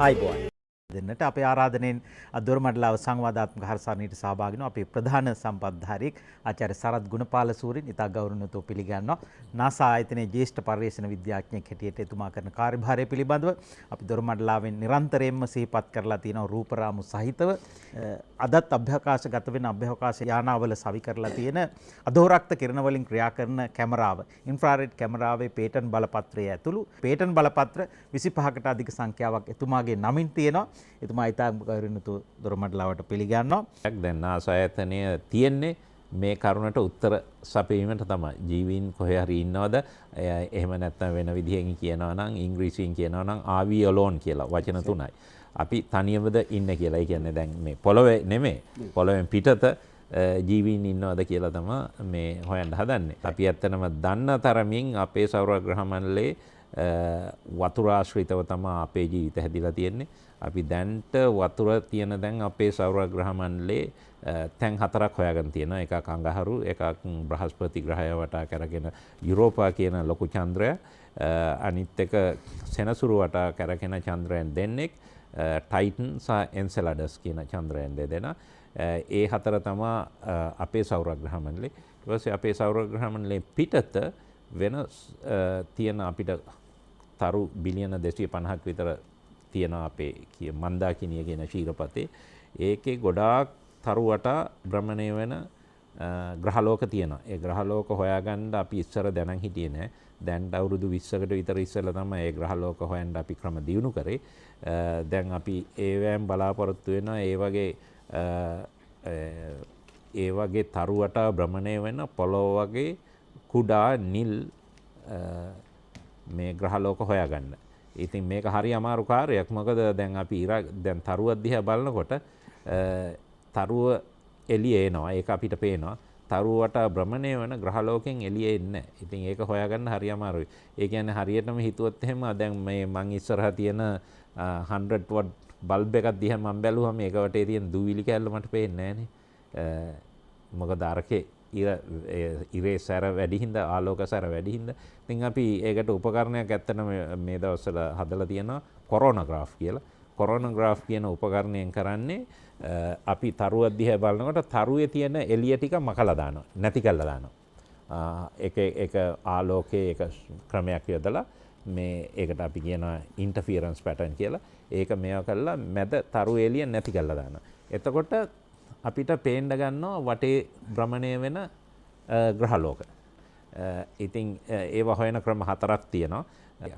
ආයිබෝන් දෙන්නට අපේ ආරාධනෙන් දොරමඩලාව සංවාදාත්මක හර්සානීට සහභාගී වෙන අපේ ප්‍රධාන සම්පත්ධාරියෙක් ආචාර්ය සරත් ගුණපාල සූරින් ඉතා ගෞරවණීයව පිළිගන්නවා. නාසා ආයතනයේ ජ්‍යෙෂ්ඨ පර්යේෂණ විද්‍යාඥයෙක් හැටියට එතුමා කරන කාර්යභාරය පිළිබඳව අපි දොරමඩලාවෙන් නිරන්තරයෙන්ම සිහිපත් කරලා තියෙනවා රූපරාමු සහිතව. අදත් අභ්‍යවකාශගත වෙන අභ්‍යවකාශ යානාවල සවි කරලා තියෙන අදෝරක්ත කිරණ වලින් ක්‍රියා කරන කැමරාව ඉන්ෆ්‍රාරෙඩ් කැමරාවේ පේටන් බලපත්‍රය ඇතුළු පේටන් බලපත්‍ර 25කට අධික සංඛ්‍යාවක් එතුමාගේ නමින් තියෙනවා. එතුමා ඉතාම ගෞරවණීයව දොරමඩලාවට පිළිගන්නවා. දැන් නාසා ආයතනය තියෙන්නේ මේ කරුණට උත්තර සපයීමට තමයි. ජීවීන් කොහේ හරි ඉන්නවද? එහෙම නැත්නම් වෙන විදිහකින් කියනවා නම් ඉංග්‍රීසියෙන් කියනවා නම් are we alone කියලා වචන තුනයි. අපි තනියමද ඉන්නේ කියලා. ඒ කියන්නේ දැන් මේ පොළොවේ නෙමෙයි. පොළොවෙන් පිටත ජීවීන් ඉන්නවද කියලා තමයි මේ හොයන්න හදන්නේ. අපි ඇත්තනම දන්න තරමින් අපේ සෞරග්‍රහ මණ්ඩලයේ වතුර ආශ්‍රිතව තමයි අපේ ජීවිත හැදිලා තියෙන්නේ. අපි දැන්ට වතුර තියෙන දැන් අපේ සෞරග්‍රහ මණ්ඩලයේ තැන් 4ක් හොයාගෙන තියෙනවා. එකක් අඟහරු, එකක් බ්‍රහස්පති ග්‍රහය වටා කරගෙන යුරෝපා කියන ලොකු චන්ද්‍රය, අනිත් එක සෙනසුරු වටා කරගෙන චන්ද්‍රයන් දෙන්නෙක්, ටයිටන් සහ එන්සෙලඩස් කියන චන්ද්‍රයන් දෙදෙනා. ඒ හතර තමයි අපේ සෞරග්‍රහ මණ්ඩලය. ඊට පස්සේ අපේ සෞරග්‍රහ මණ්ඩලයේ පිටත වෙන තියෙන අපිට තරු බිලියන 250ක් විතර තියෙන අපේ මන්දාකිනිය කියන ශීරපතේ. ඒකේ ගොඩාක් තරු වටා භ්‍රමණය වෙන ග්‍රහලෝක තියෙනවා. ඒ ග්‍රහලෝක හොයාගන්න අපි ඉස්සර දැනන් හිටියේ නෑ. දැන් අවුරුදු 20කට විතර ඉස්සෙල්ලා තමයි ඒ ග්‍රහලෝක හොයන්න අපි ක්‍රම දියුණු කරේ. දැන් අපි ඒවැම් බලාපොරොත්තු වෙනවා ඒ වගේ තරු වටා භ්‍රමණය වෙන පොළොව වගේ කුඩා නිල් මේ ග්‍රහලෝක හොයාගන්න. ඉතින් මේක හරි අමාරු කාර්යයක්. මොකද දැන් අපි දැන් තරුව දිහා බලනකොට තරුව එළියේ එනවා. ඒක අපිට පේනවා. තරුව වටා භ්‍රමණය වෙන ග්‍රහලෝකෙන් එළියේ එන්නේ නැහැ. ඉතින් ඒක හොයාගන්න හරි අමාරුයි. ඒ කියන්නේ හරියටම හිතුවොත් එහෙම දැන් මේ මං ඉස්සරහා තියෙන 100 watt බල්බ් එකක් දිහා මම බැලුවම ඒක වටේ තියෙන දූවිලි කැල්ල මට පේන්නේ නැහනේ. මොකද අරකේ ඉරේ සැර වැඩි හින්දා ආලෝක සැර වැඩි හින්දා. ඉතින් අපි ඒකට උපකරණයක් ඇත්තටම මේ දවස්වල හදලා තියෙනවා කොරෝනෝග්‍රාෆ් කියලා. කොරෝනෝග්‍රාෆ් කියන උපකරණයෙන් කරන්නේ අපි තරුව දිහා බලනකොට තරුවේ තියෙන එළිය ටික මකලා දානවා, නැති කරලා දානවා. ඒක ආලෝකයේ එක ක්‍රමයක් යොදලා මේ ඒකට අපි කියනවා ඉන්ටර්ෆියරන්ස් පැටර්න් කියලා. ඒක මේවා කළා මැද තරු එළිය නැති කරලා දානවා. එතකොට අපිට පේන්න ගන්නවා වටේ භ්‍රමණය වෙන ග්‍රහලෝක. ඉතින් ඒව හොයන ක්‍රම 4ක් තියෙනවා.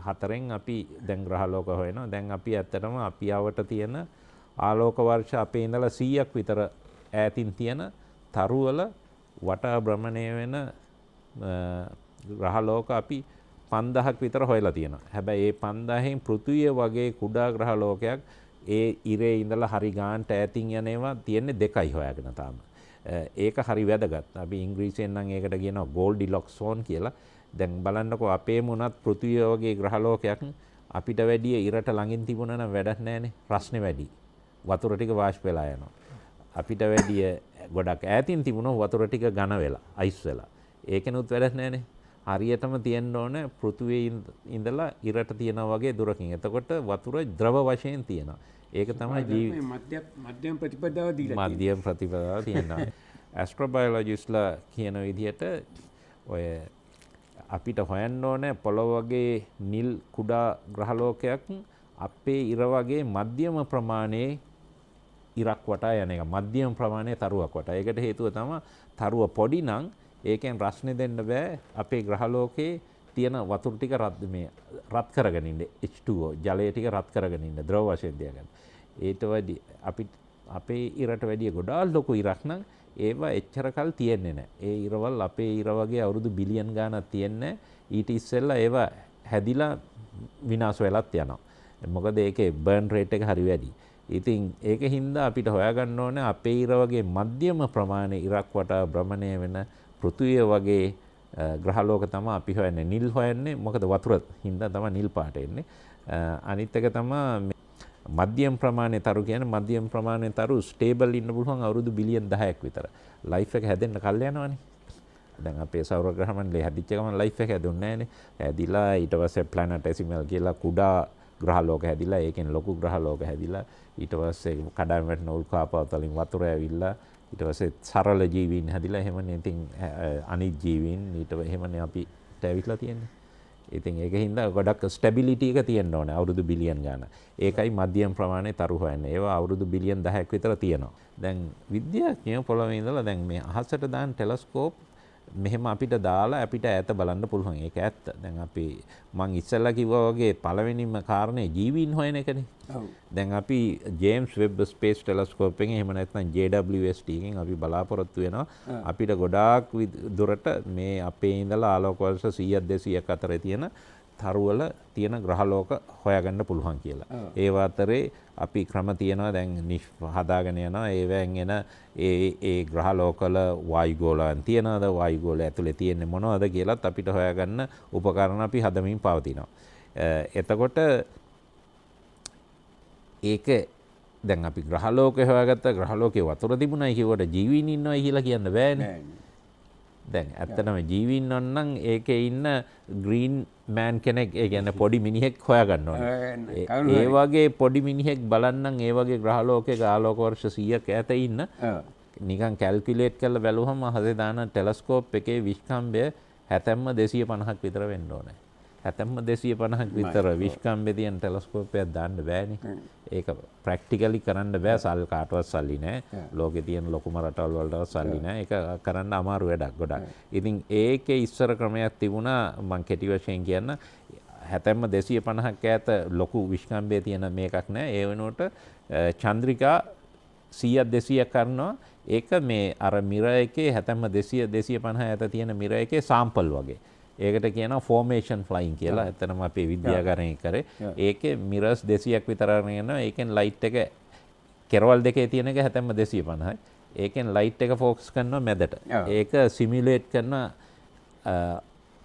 4න් අපි දැන් ග්‍රහලෝක හොයනවා. දැන් අපි ඇත්තටම අපි යවට තියෙන ආලෝක වර්ෂ අපේ ඉඳලා 100ක් විතර ඈතින් තියෙන තරුවල වටා භ්‍රමණය වෙන ග්‍රහලෝක අපි 5000ක් විතර හොයලා තියෙනවා. හැබැයි ඒ 5000න් පෘථිවිය වගේ කුඩා ග්‍රහලෝකයක් ඒ ඉරේ ඉඳලා හරි ගානට ඈතින් යන ඒවා තියෙන්නේ 2යි හොයාගෙන තාම. ඒක හරි වැදගත්. අපි ඉංග්‍රීසියෙන් නම් ඒකට කියනවා ගෝල්ඩිලොක්ස් සෝන් කියලා. දැන් බලන්නකෝ අපේ මුණත් පෘථිවිය වගේ ග්‍රහලෝකයක් අපිට වැඩිය ඉරට ළඟින් තිබුණා නම් වැඩක් නැහැනේ. රස්නේ වැඩි. වතුර ටික වාෂ්ප වෙලා යනවා. අපිට වැඩිය ගොඩක් ඈතින් තිබුණොත් වතුර ටික ඝන වෙලා, අයිස් වෙලා. ඒකෙනුත් වැඩක් නැහැනේ. හරියටම තියෙන්න ඕනේ පෘථිවියේ ඉඳලා ඉරට තියනා වගේ දුරකින්. එතකොට වතුර ද්‍රව වශයෙන් තියෙනවා. ඒක තමයි මධ්‍යම ප්‍රතිපදාව දීලා මධ්‍යම ප්‍රතිපදාව තියෙනවා. ඇස්ට්‍රෝබයොලොජිස්ට්ලා කියන විදිහට ඔය අපිට හොයන්න ඕනේ පොළොව වගේ නිල් කුඩා ග්‍රහලෝකයක් අපේ ඉර වගේ මධ්‍යම ප්‍රමාණයේ ඉරක් වටා යන එක. මධ්‍යම ප්‍රමාණයේ තරුවක් වටා. ඒකට හේතුව තමයි තරුව පොඩි නම් ඒකෙන් රස්නේ දෙන්න බෑ. අපේ ග්‍රහලෝකේ තියෙන වතුර ටික රත් කරගෙන ඉන්න H2O ජලය ටික රත් කරගෙන ඉන්න ද්‍රව වශයෙන් තියාගන්න. ඊට වැඩි අපේ ඉරට වැඩිය ගොඩාක් ලොකු ඉරක් නම් ඒවා එච්චර කල් තියෙන්නේ නැහැ. ඒ ඉරවල් අපේ ඉර වගේ අවුරුදු බිලියන් ගාණක් තියෙන්නේ. ඊට ඉස්සෙල්ලා ඒවා හැදිලා විනාශ වෙලත් යනවා. මොකද ඒකේ බර්න් රේට් එක හරි වැඩි. ඉතින් ඒක හින්දා අපිට හොයාගන්න ඕනේ අපේ ඉර වගේ මධ්‍යම ප්‍රමාණයේ ඉරක් වටා භ්‍රමණය වෙන පෘථිවිය වගේ ග්‍රහලෝක තමයි අපි හොයන්නේ. නිල් හොයන්නේ මොකද වතුර හින්දා තමයි නිල් පාට එන්නේ. අනිත් එක තමයි මධ්‍යම ප්‍රමාණයේ තරු කියන්නේ මධ්‍යම ප්‍රමාණයේ තරු ස්ටේබල් ඉන්න පුළුවන් අවුරුදු බිලියන් 10ක් විතර. ලයිෆ් එක හැදෙන්න කල් යනවනේ. දැන් අපේ සෞරග්‍රහ මණ්ඩලයේ හැදිච්ච ගමන් ලයිෆ් එක හැදුන්නේ නැහනේ. හැදිලා ඊට පස්සේ ප්ලැනටෙසිමල් කියලා කුඩා ග්‍රහලෝක හැදිලා ඒකෙන් ලොකු ග්‍රහලෝක හැදිලා ඊට පස්සේ කඩාවැටෙන වැටෙන උල්කාපාත වලින් වතුර ඇවිල්ලා ඊට පස්සේ සරල ජීවීන් හැදිලා එහෙමනේ ඉතින් අනිත් ජීවීන් ඊට එහෙමනේ අපිට ඇවිල්ලා තියෙන්නේ. ඉතින් ඒක හින්දා ගොඩක් ස්ටැබිලිටි එක තියෙන්න ඕනේ අවුරුදු බිලියන් ගාන. ඒකයි මධ්‍යම ප්‍රමාණය තරු හොයන්නේ. ඒවා අවුරුදු බිලියන් 10ක් විතර තියෙනවා. දැන් විද්‍යාඥයෝ පොළොවේ ඉඳලා දැන් මේ අහසට දාන ටෙලස්කෝප් මෙහෙම අපිට දාලා අපිට ඈත බලන්න පුළුවන්. ඒක ඇත්ත. දැන් අපි මං ඉස්සෙල්ලා කිව්වා වගේ පළවෙනිම කාරණේ ජීවීන් හොයන එකනේ. දැන් අපි ජේම්ස් වෙබ් ස්පේස් ටෙලස්කෝප් එකෙන් එහෙම නැත්නම් JWST එකෙන් අපි බලාපොරොත්තු වෙනවා අපිට ගොඩාක් දුරට මේ අපේ ඉඳලා ආලෝක වර්ෂ 100 200ක් අතර තියෙන තරුවල තියෙන ග්‍රහලෝක හොයාගන්න පුළුවන් කියලා. ඒව අතරේ අපි ක්‍රම තියෙනවා දැන් හදාගෙන යනවා ඒවෙන් එන ඒ ග්‍රහලෝකවල වායුගෝලයන් තියනවාද වායුගෝල ඇතුලේ තියෙන්නේ මොනවද කියලාත් අපිට හොයාගන්න උපකරණ අපි හදමින් පවතිනවා. එතකොට ඒක දැන් අපි ග්‍රහලෝකේ හොයාගත්ත ග්‍රහලෝකේ වතුර තිබුණයි කියවට ජීවීන් ඉන්නවයි කියලා කියන්න බෑනේ. දැන් ඇත්තටම ජීවීන් නම් ඒකේ ඉන්න ග්‍රීන් මෑන් කෙනෙක් ඒ කියන්නේ පොඩි මිනිහෙක් හොයාගන්න ඕනේ. ඒ වගේ පොඩි මිනිහෙක් බලන්නම් ඒ වගේ ග්‍රහලෝකයක ආලෝක වර්ෂ 100ක් ඈත ඉන්න නිකන් කැල්කියුලේට් කරලා බැලුවම හදේ දාන ටෙලස්කෝප් එකේ විස්කම්භය හැතැම්ම 250ක් විතර වෙන්න ඕනේ. හැතැම්ම 250ක් විතර විස්කම්භය තියෙන ටෙලස්කෝප් එකක් දාන්න බෑනේ. ඒක ප්‍රැක්ටිකලි කරන්න බෑ සල් කාටවත් සල්ලි නෑ. ලෝකේ තියෙන ලොකුම රටවල් වලට සල්ලි නෑ. ඒක කරන්න අමාරු වැඩක් ගොඩක්. ඉතින් ඒකේ ඉස්සර ක්‍රමයක් තිබුණා මං කෙටි වශයෙන් කියන්න හැතැම්ම 250ක් ඈත ලොකු විස්කම්භය තියෙන මේකක් නෑ. ඒ වෙනුවට චන්ද්‍රිකා 100ක් 200ක් කරනවා. ඒක මේ අර මිර එකේ හැතැම්ම 200 250 ඈත තියෙන මිර එකේ සාම්පල් වගේ. ඒකට කියනවා ෆෝමේෂන් ෆ්ලයින් කියලා. එතනම අපේ විද්‍යාගාරයෙන් කරේ. ඒකේ මිරර්ස් 200ක් විතර අරගෙන යනවා. ඒකෙන් ලයිට් එක කෙරවල් දෙකේ තියෙන එක හැතැම්ම 250යි. ඒකෙන් ලයිට් එක ෆෝකස් කරනවා මැදට. ඒක සිමියුලේට් කරන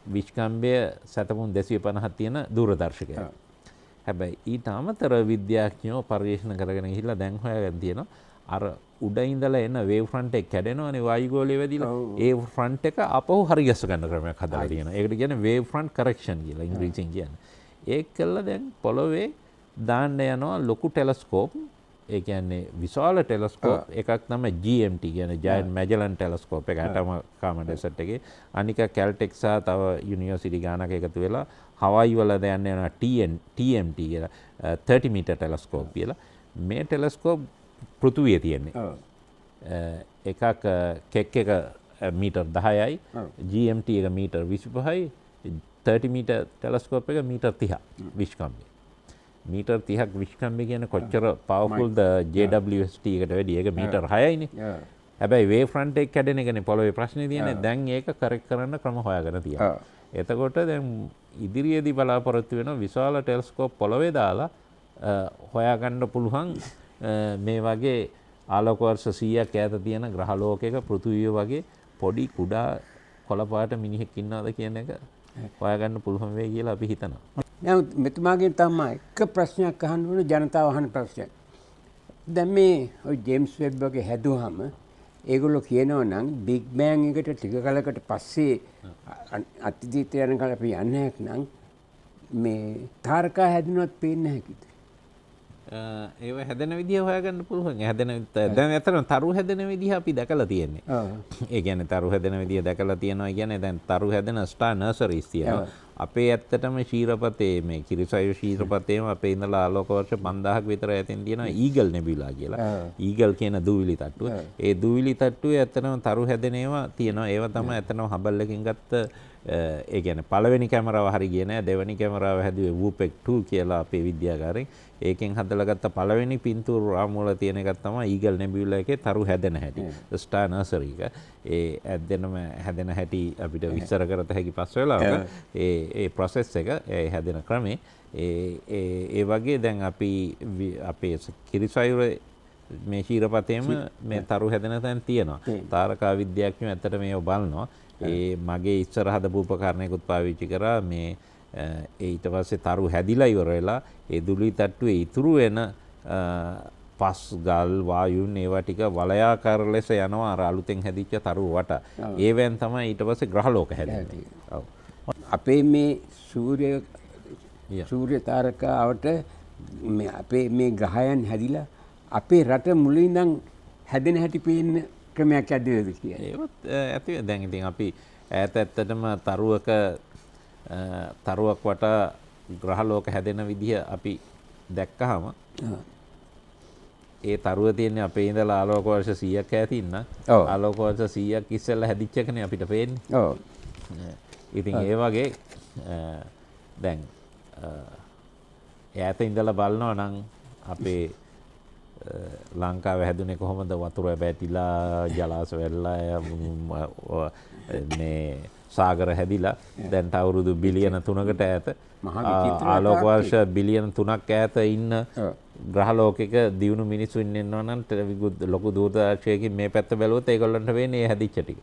විස්කම්භය සැතපුම් 250ක් තියෙන දූරදර්ශකයක්. හැබැයි ඊට අමතරව විද්‍යාඥයෝ පරිශන කරගෙන ගිහිල්ලා දැන් හොයාගෙන තියෙනවා අර උඩ ඉඳලා එන වේව් ෆ්‍රන්ට් එක කැඩෙනවනේ වායුගෝලයේ වැදිලා ඒ ෆ්‍රන්ට් එක අපහු හරිගස්ස ගන්න ක්‍රමයක් හදලා තියෙනවා. ඒකට කියන්නේ වේව් ෆ්‍රන්ට් කරෙක්ෂන් කියලා ඉංග්‍රීසියෙන් කියන්නේ. ඒක කළා දැන් පොළොවේ දාන්න යනවා ලොකු ටෙලස්කෝප්. ඒ කියන්නේ විශාල ටෙලස්කෝප් එකක් තමයි GMT කියන්නේ ජයන්ට් මැජලන් ටෙලස්කෝප් එක ඇටම ඩෙසර්ට් එකේ. අනික කැල්ටෙක් සහ තව යුනිවර්සිටි ගානක එකතු වෙලා හවයි වල දැන් යනවා TMT කියලා 30 මීටර් ටෙලස්කෝප් කියලා. මේ ටෙලස්කෝප් පෘථුවියේ තියෙන්නේ. එකක් කෙක් එක මීටර් 10යි GMT එක මීටර් 25යි 30 මීටර් ටෙලස්කෝප් එක මීටර් 30 විස්කම්භය. මීටර් 30ක් විස්කම්භය කියන්නේ කොච්චර පවර්ෆුල්ද JWST එකට වැඩිය. ඒක මීටර් 6යිනේ. හැබැයි වේව් ෆ්‍රන්ට් එක කැඩෙන එකනේ පොළොවේ ප්‍රශ්නේ තියෙන්නේ. දැන් ඒක කරෙක්ට් කරන්න ක්‍රම හොයාගෙන තියෙනවා. එතකොට දැන් ඉදිරියේදී බලාපොරොත්තු වෙන විශාල ටෙලස්කෝප් පොළොවේ දාලා හොයාගන්න පුළුවන් මේ වගේ ආලෝක වර්ෂ 100ක් ඈත තියෙන ග්‍රහලෝකයක පෘථිවිය වගේ පොඩි කුඩා කොළපාට මිනිහෙක් ඉන්නවද කියන එක හොයාගන්න පුළුවන් වෙයි කියලා අපි හිතනවා. නමුත් මෙතුමාගෙන් තමයි එක ප්‍රශ්නයක් අහන්න ඕන ජනතාව අහන ප්‍රශ්නයක්. දැන් මේ ඔය ජේම්ස් වෙබ් වගේ හැදුවාම ඒගොල්ලෝ කියනවා නම් බිග් බෑන් එකට ටික කලකට පස්සේ අතීතයට යනකල් අපි යන්නේ නැත්නම් මේ තාරකා හැදුනොත් පේන්නේ නැහැ කිව්ද? ඒව හැදෙන විදිහ හොයාගන්න පුළුවන්. හැදෙන දැන් ඇත්තටම තරු හැදෙන විදිහ අපි දැකලා තියෙන්නේ. ඒ කියන්නේ තරු හැදෙන විදිහ දැකලා තියෙනවා කියන්නේ දැන් තරු හැදෙන ස්ටාර් නර්සරිස් තියෙනවා. අපේ ඇත්තටම ශීරපතේ මේ කිරිසයු ශීරපතේම අපේ ඉඳලා ආලෝක වර්ෂ 5000ක විතර ඇතින් තියෙනවා ඊගල් නෙබියුලා කියලා. ඊගල් කියන දූවිලි තට්ටුව. ඒ දූවිලි තට්ටුවේ ඇත්තටම තරු හැදෙන ඒවා තියෙනවා. ඒවා තමයි ඇත්තටම හබල් එකකින් ගත්ත ඒ කියන්නේ පළවෙනි කැමරාව හරි ගියේ නෑ. දෙවෙනි කැමරාව හැදුවේ වූපෙක් 2 කියලා අපේ විද්‍යාගාරයෙන්. ඒකෙන් හදලා ගත්ත පළවෙනි පින්තූර රාමුවල තියෙන එකක් තමයි ඊගල් නෙබියුලා එකේ තරු හැදෙන හැටි. ස්ටාර් නර්සරි එක. ඒ ඇද්දෙනම හැදෙන හැටි අපිට විස්තර කරත හැකි පස් වෙලාවක ඒ process එක ඒ හැදෙන ක්‍රමේ ඒ වගේ දැන් අපි අපේ කිරිසයුර මේ ශීරපතේම මේ තරු හැදෙන තැන් තියෙනවා. තාරකා විද්‍යාඥයෝ ඇත්තට මේව බලනවා. ඒ මගේ ඉස්සර හදපු උපකරණයකුත් පාවිච්චි කරා මේ ඊට පස්සේ තරු හැදිලා ඉවර වෙලා ඒ දුලි තට්ටුවේ ඉතුරු වෙන පස් ගල් වායුන් ඒවා ටික වලයාකාර ලෙස යනවා අර අලුතෙන් හැදිච්ච තරු වට. ඒවෙන් තමයි ඊට පස්සේ ග්‍රහලෝක හැදෙන්නේ. අපේ මේ සූර්ය තාරකාවට අපේ මේ ග්‍රහයන් හැදිලා අපේ රට මුලින්දන් හැදෙන හැටි පේන්න ක්‍රමයක් ඇද්දේද කියලා. ඒවත් ඇති දැන් ඉතින් අපි ඈත ඇත්තටම තරුවක් වටා ග්‍රහලෝක හැදෙන විදිහ අපි දැක්කහම ඒ තරුව තියෙන්නේ අපේ ඉඳලා ආලෝක වර්ෂ 100ක් ඈතින් නම් ආලෝක වර්ෂ 100ක් ඉස්සෙල්ලා හැදිච්ච එකනේ අපිට පේන්නේ. ඔව්. ඉතින් ඒ වගේ දැන් ඈත ඉඳලා බලනවා නම් අපේ ලංකාව හැදුනේ කොහොමද? වතුර පැටිලා, ජලාශ වෙල්ලා, මේ සාගර හැදිලා දැන් අවුරුදු බිලියන 3කට ඈත ආලෝක වර්ෂ බිලියන 3ක් ඈත ඉන්න ග්‍රහලෝකයක දියුණු මිනිස්සු ඉන්නවා නම් ලොකු දූරදර්ශකයකින් මේ පැත්ත බැලුවොත් ඒගොල්ලන්ට වෙන්නේ හැදිච්ච ටික.